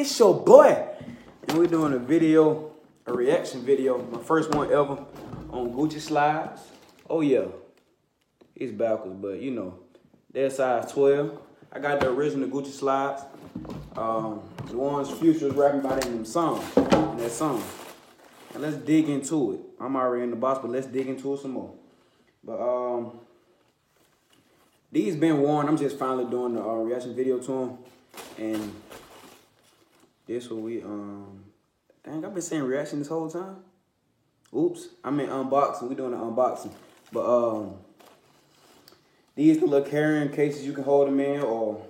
It's your boy. And we're doing a reaction video, my first one ever, on Gucci slides. Oh yeah, it's backwards, but you know, they're size 12. I got the original Gucci slides. The ones Future was rapping about in that song. And let's dig into it. I'm already in the box, but let's dig into it some more. But these been worn. I'm just finally doing the reaction video to them, and this what we dang, I've been saying reaction this whole time. Oops, I meant unboxing. We doing an unboxing, but these the little carrying cases you can hold them in, or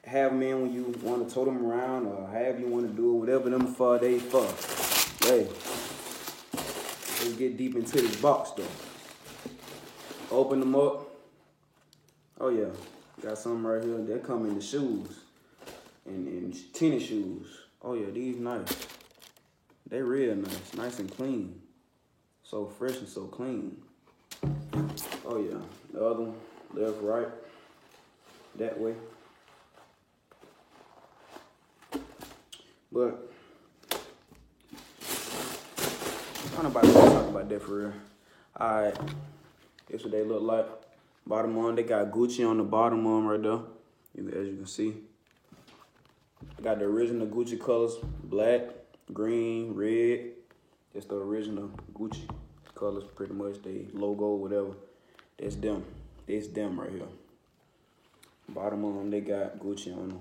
have them in when you want to tote them around, or however you want to do it. Whatever them for, they for. Hey, let's get deep into this box though. Open them up. Oh yeah, got some right here. They come in the shoes and tennis shoes. Oh yeah, these nice. They real nice and clean. So fresh and so clean. Oh yeah, the other one, left, right, that way. But I'm not about to talk about that for real. All right, this what they look like. Bottom on, they got Gucci on the bottom of them right there, as you can see. I got the original Gucci colors, black, green, red. That's the original Gucci colors, pretty much. They logo, whatever. That's them. It's them right here. Bottom of them, they got Gucci on them.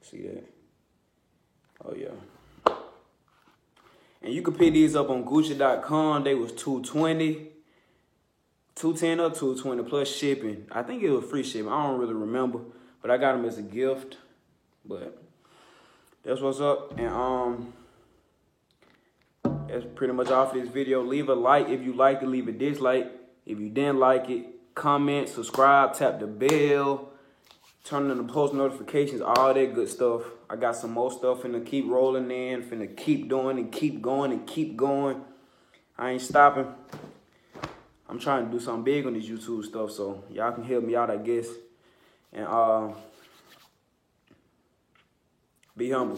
See that? Oh yeah. And you can pick these up on Gucci.com. They was $220. $210 or $220 plus shipping. I think it was free shipping. I don't really remember, but I got them as a gift. But that's what's up. And that's pretty much all for this video. Leave a like if you liked it. Leave a dislike if you didn't like it. Comment, subscribe, tap the bell, turn on the post notifications, all that good stuff. I got some more stuff finna keep rolling in. Finna keep doing and keep going and keep going. I ain't stopping. I'm trying to do something big on this YouTube stuff, so y'all can help me out, I guess. And be humble.